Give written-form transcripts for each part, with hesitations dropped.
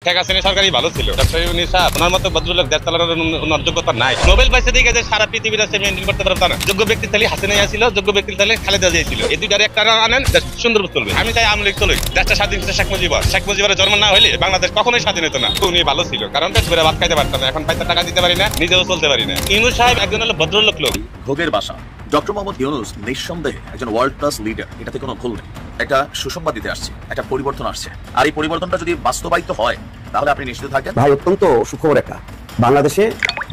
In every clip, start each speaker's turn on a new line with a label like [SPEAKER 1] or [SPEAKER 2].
[SPEAKER 1] শেখ হাসিনা সরকারই ভালো ছিল। ডক্টর ইউনূস সাহেব ওনার মতো ভদ্রলোক দেশ চালানোর ওনার যোগ্যতা নাই। নোবেল পাইছে দিকে যে সারা পৃথিবীর সে মেইনটেইন করতে পারবে না। যোগ্য ব্যক্তি তাহলে হাসিনা ছিল, যোগ্য ব্যক্তি তাহলে খালেদা জিয়া ছিল। এই দুইটার একটা আনেন দেশ সুন্দর চলবে। আমি চাই আওয়ামী লীগ চলুক। দেশটা স্বাধীন হচ্ছে শেখ মুজিবের জন্ম না হলে বাংলাদেশ কখনোই স্বাধীন হতো না। উনি ভালো ছিল, কারণ পেট ভরে ভাত খাইতে পারতাম না, এখন পয়সা টাকা দিতে পারি না, নিজেও চলতে পারি না। ইউনূস সাহেব একজন হলো ভদ্রলোক লোক।
[SPEAKER 2] ভোগের বাসা ডক্টর মোহাম্মদ ইউনূস নিঃসন্দেহে একজন ওয়ার্ল্ড ক্লাস লিডার, এটাতে কোনো ভুল নেই। একটা সুসংবাদ দিতে আসছে, একটা পরিবর্তন আসছে, আর এই পরিবর্তনটা যদি বাস্তবায়িত হয় তাহলে আপনি নিশ্চিত থাকেন
[SPEAKER 3] ভাই অত্যন্ত সুখবর একটা, বাংলাদেশে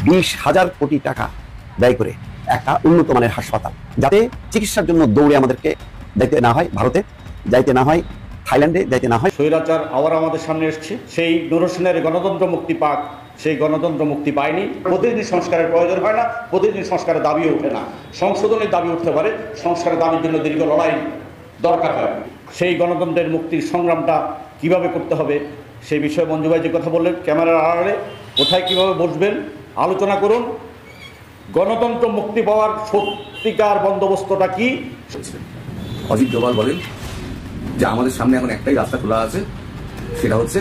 [SPEAKER 3] 20,000 কোটি টাকা ব্যয় করে একটা উন্নত মানের হাসপাতাল, যাতে চিকিৎসার জন্য দৌড়ে আমাদেরকে যাইতে না হয়, ভারতে যাইতে না হয়, থাইল্যান্ডে যাইতে না হয়।
[SPEAKER 4] স্বৈরাচার আবার আমাদের সামনে এসছে। সেই নূর হোসেনের গণতন্ত্র মুক্তি পাক, সেই গণতন্ত্র মুক্তি পায়নি। প্রতিদিন সংস্কারের প্রয়োজন হয় না, প্রতিদিন সংস্কারের দাবিও ওঠে না। সংশোধনের দাবি উঠতে পারে, সংস্কারের দাবির জন্য দীর্ঘ লড়াই দরকার হয়। সেই গণতন্ত্রের মুক্তির সংগ্রামটা কিভাবে করতে হবে সেই বিষয়ে মঞ্জু ভাই যে কথা বললেন, ক্যামেরার আড়ালে কোথায় কিভাবে বসবেন আলোচনা করুন। গণতন্ত্র মুক্তি পাওয়ার সত্যিকার বন্দোবস্তটা কি?
[SPEAKER 5] অজিত ডোভাল বলেন যে আমাদের সামনে এখন একটাই রাস্তা খোলা আছে, সেটা হচ্ছে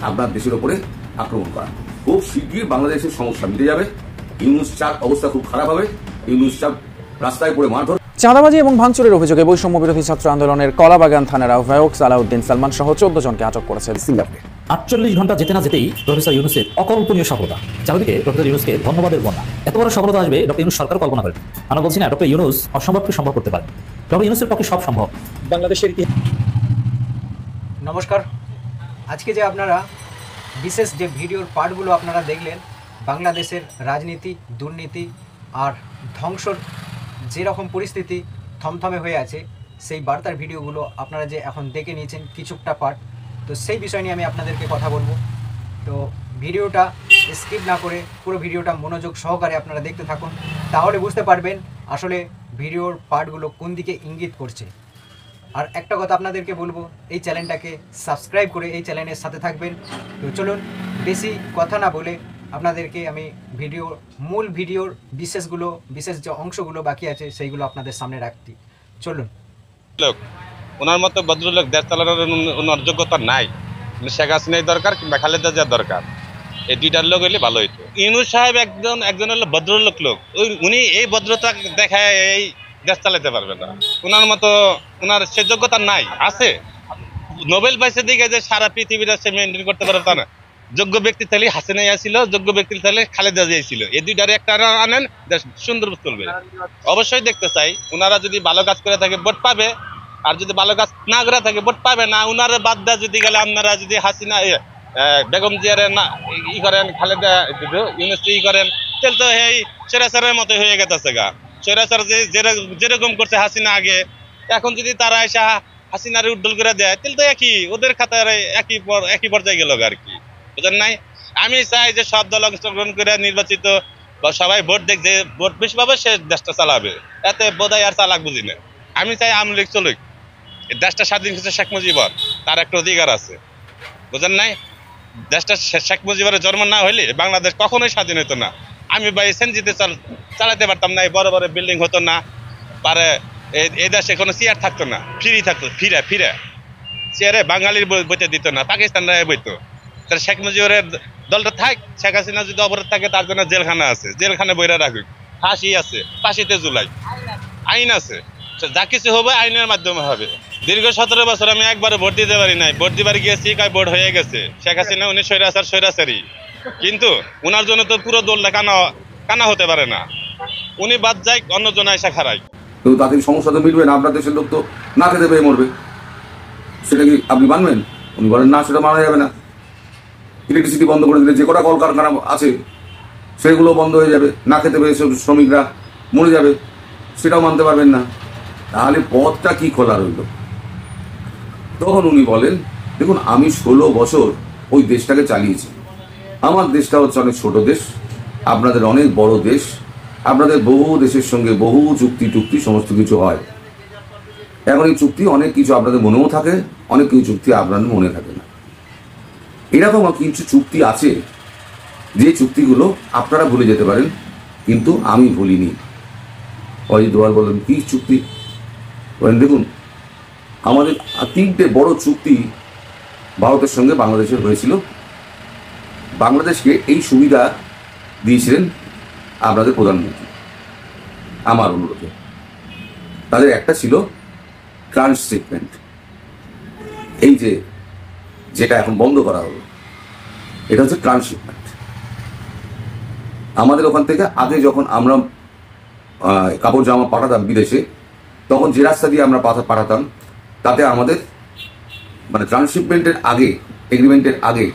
[SPEAKER 5] আপনার দেশের উপরে আক্রমণ করা। খুব শীঘ্রই বাংলাদেশের সমস্যা মিটে যাবে। ইউনূস চাপ অবস্থা খুব খারাপ হবে, ইউনূস চাপ রাস্তায় পড়ে মারধর।
[SPEAKER 6] চাঁদাবাজি এবং ভাঙচুরের অভিযোগে বৈষম্য বিরোধী ছাত্র আন্দোলনের কলাবাগান থানার আহ্বায়ক সালাউদ্দিন সালমান সহ 14 জনকে আটক করেছে সিঙ্গাপুরে।
[SPEAKER 7] 48 ঘন্টা যেতে না যেতেই প্রফেসর ইউনূসের অকল্পনীয় সফলতা। চারিদিকে ডক্টর ইউনূসকে ধন্যবাদের বন্যা। এত বড় সফলতা আসবে ডক্টর ইউনূস সরকার কল্পনা করেন। আমরা বলছি না ডক্টর ইউনূস অসম্ভবকে সম্ভব করতে পারেন। ডক্টর ইউনূসের পক্ষে সব সম্ভব।
[SPEAKER 6] বাংলাদেশের
[SPEAKER 8] নমস্কার। আজকে যে আপনারা বিশেষ যে ভিডিওর পার্টগুলো আপনারা দেখলেন, বাংলাদেশের রাজনীতি, দুর্নীতি আর ধ্বংসর যেরকম পরিস্থিতি থমথমে হয়ে আছে, সেই বার্তার ভিডিওগুলো আপনারা যে এখন দেখে নিয়েছেন কিছুটা পার্ট, তো সেই বিষয় নিয়ে আমি আপনাদেরকে কথা বলবো। তো ভিডিওটা স্কিপ না করে পুরো ভিডিওটা মনোযোগ সহকারে আপনারা দেখতে থাকুন, তাহলে বুঝতে পারবেন আসলে ভিডিওর পার্টগুলো কোন দিকে ইঙ্গিত করছে। আর একটা কথা আপনাদেরকে বলবো, এই চ্যানেলটাকে সাবস্ক্রাইব করে এই চ্যানেলের সাথে থাকবেন। তো চলুন বেশি কথা না বলে আপনাদেরকে আমি মূল ভিডিওর বিশেষ যে অংশগুলো বাকি আছে সেইগুলো আপনাদের সামনে রাখছি। চলুন।
[SPEAKER 1] লোক ওনার মতো ভদ্রলোক দেশ চালানোর ওনার যোগ্যতা নাই। শেখ হাসিনাই দরকার কিংবা খালেদা জিয়া দরকার, এই দুইটার লোক হইলে ভালো হইতো। ইউনূস সাহেব একজন হলো ভদ্রলোক লোক, উনি এই ভদ্রতা দেখায় এই দেশ চালাতে পারবে না। ওনার মতো ওনার সে যোগ্যতা নাই। আছে নোবেল পাইছে দিকে যে সারা পৃথিবীর সে মেইনটেইন করতে পারবে তা না। যোগ্য ব্যক্তি তাহলে হাসিনা ছিল, যোগ্য ব্যক্তি তাহলে খালেদা জিয়া ছিল। এই দুইটার একটা আনেন দেশ সুন্দর চলবে। অবশ্যই দেখতে চাই ওনারা যদি ভালো কাজ করে থাকে ভোট পাবে, আর যদি ভালো কাজ না করে থাকে ভোট পাবে না। উনারে বাদ দেওয়া যদি গেলে আপনারা যদি হাসিনা বেগম জিয়ারে না ই করেন, খালেদা ইউনূস ই করেন, তাহলে তো এই স্বৈরাচারের মতো হয়ে গেছে গা। স্বৈরাচার যেরকম করছে হাসিনা আগে, এখন যদি তারা এসে হাসিনারে উড্ডল করে দেয় তাহলে তো একই ওদের খাতার একই পর্যায়ে গেল আর কি, বুঝেন নাই? আমি চাই যে সব দল অংশগ্রহণ করে নির্বাচিত বা সবাই ভোট দেখছে, ভোট বেশি পাবে সে দেশটা চালাবে। এতে বোধহয় আর চালাক বুঝি না। আমি চাই আওয়ামী লীগ চলুক। দেশটা স্বাধীন হচ্ছে শেখ মুজিবর, তার একটা অধিকার আছে, বুঝেন নাই? দেশটা শেখ মুজিবের জন্ম না হইলে বাংলাদেশ কখনোই স্বাধীন হতো না। আমি বা এসএনজিতে চালাতে পারতাম না, এই বড় বড় বিল্ডিং হতো না, পারে এই দেশে কোনো চেয়ার থাকতো না, ফ্রি থাকতো, ফিরে চেয়ারে বাঙালির বইতে দিত না, পাকিস্তানরা বইতো। তাহলে শেখ মুজিবের দলটা থাক, শেখ হাসিনা যদি অবরোধ থাকে তার জন্য জেলখানা আছে, জেলখানে বইরা রাখুক, ফাঁসি আছে, ফাঁসিতে জুলাই, আইন আছে, যা কিছু হবে আইনের মাধ্যমে হবে। দীর্ঘ 17 বছর আমি একবারে ভোট দিতে পারি নাই। ভোট দিবার গিয়েছি, কয় ভোট হয়ে গেছে। শেখ হাসিনা উনি স্বৈরাচারী, কিন্তু উনার জন্য তো পুরো দলটা কানা হতে পারে না। উনি বাদ যায়, অন্যজন এসে খারাই।
[SPEAKER 5] কিন্তু তাদের সমস্যা তো মিটবে না, আপনার দেশের লোক তো না খেতে পেয়ে মরবে। সেটা কি আপনি মানবেন? উনি বলেন না, সেটা মানা যাবে না। ইলেকট্রিসিটি বন্ধ করে দিলে যে কটা কলকারখানা আছে সেগুলো বন্ধ হয়ে যাবে, না খেতে পেয়ে শ্রমিকরা মরে যাবে, সেটাও মানতে পারবেন না। তাহলে পথটা কি খোলা রইল? তখন উনি বলেন, দেখুন আমি 16 বছর ওই দেশটাকে চালিয়েছি। আমার দেশটা হচ্ছে অনেক ছোট দেশ, আপনাদের অনেক বড় দেশ, আপনাদের বহু দেশের সঙ্গে বহু চুক্তি সমস্ত কিছু হয়। এখন এই চুক্তি অনেক কিছু আপনাদের মনেও থাকে, অনেক কিছু চুক্তি আপনাদের মনে থাকে না। এরকম কিছু চুক্তি আছে যে চুক্তিগুলো আপনারা ভুলে যেতে পারেন, কিন্তু আমি ভুলিনি। অজিত ডোভাল বলেন, কি চুক্তি? বলেন দেখুন, আমাদের 3টে বড় চুক্তি ভারতের সঙ্গে বাংলাদেশের হয়েছিল বাংলাদেশকে এই সুবিধা দিয়েছিলেন আপনাদের প্রধানমন্ত্রী আমার অনুরোধে। তাদের একটা ছিল ট্রান্সশিপমেন্ট, এই যেটা এখন বন্ধ করা হলো, এটা হচ্ছে ট্রান্সশিপমেন্ট। আমাদের ওখান থেকে আগে যখন আমরা কাপড় জামা পাঠাতাম বিদেশে, তখন যে রাস্তা দিয়ে আমরা পাঠাতাম তাতে আমাদের মানে ট্রান্সশিপমেন্টের আগে, এগ্রিমেন্টের আগে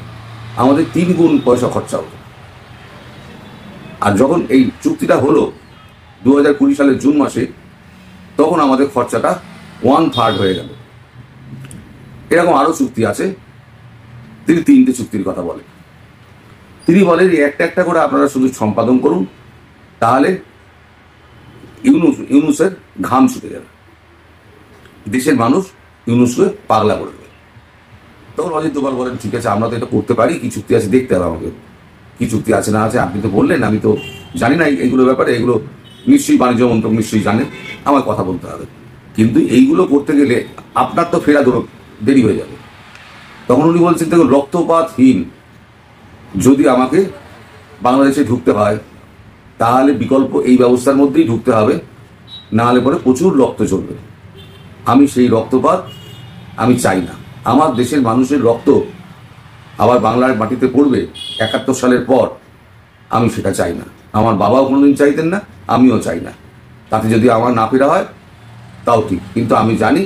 [SPEAKER 5] আমাদের 3 গুণ পয়সা খরচা হতো। আর যখন এই চুক্তিটা হলো 2020 সালের জুন মাসে, তখন আমাদের খরচাটা 1/3 হয়ে গেল। এরকম আরও চুক্তি আছে। তিনি 3টে চুক্তির কথা বলেন। তিনি বলেন একটা একটা করে আপনারা শুধু সম্পাদন করুন, তাহলে ইউনুসের ঘাম ছুটে যাবে, দেশের মানুষ ইউনুসকে পাগলা করে দেবে। তখন অজিত দোভাল বলেন ঠিক আছে, আমরা তো এটা করতে পারি, কি চুক্তি আছে দেখতে হবে আমাকে, কি চুক্তি আছে না আছে। আপনি তো বললেন, আমি তো জানি না এইগুলোর ব্যাপারে, এগুলো নিশ্চয়ই বাণিজ্য মন্ত্রক নিশ্চয়ই জানে, আমার কথা বলতে হবে। কিন্তু এইগুলো করতে গেলে আপনার তো ফেরা দেরি হয়ে যাবে। তখন উনি বলছেন দেখুন, রক্তপাতহীন যদি আমাকে বাংলাদেশে ঢুকতে হয়, তাহলে বিকল্প এই ব্যবস্থার মধ্যেই ঢুকতে হবে, না হলে পরে প্রচুর রক্ত চলবে। আমি সেই রক্তপাত আমি চাই না। আমার দেশের মানুষের রক্ত আবার বাংলার মাটিতে পড়বে 71 সালের পর, আমি সেটা চাই না। আমার বাবাও কোনোদিন চাইতেন না, আমিও চাই না। তাতে যদি আমার না ফেরা হয় তাও ঠিক, কিন্তু আমি জানি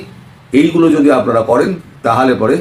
[SPEAKER 5] এইগুলো যদি আপনারা করেন তাহলে পরে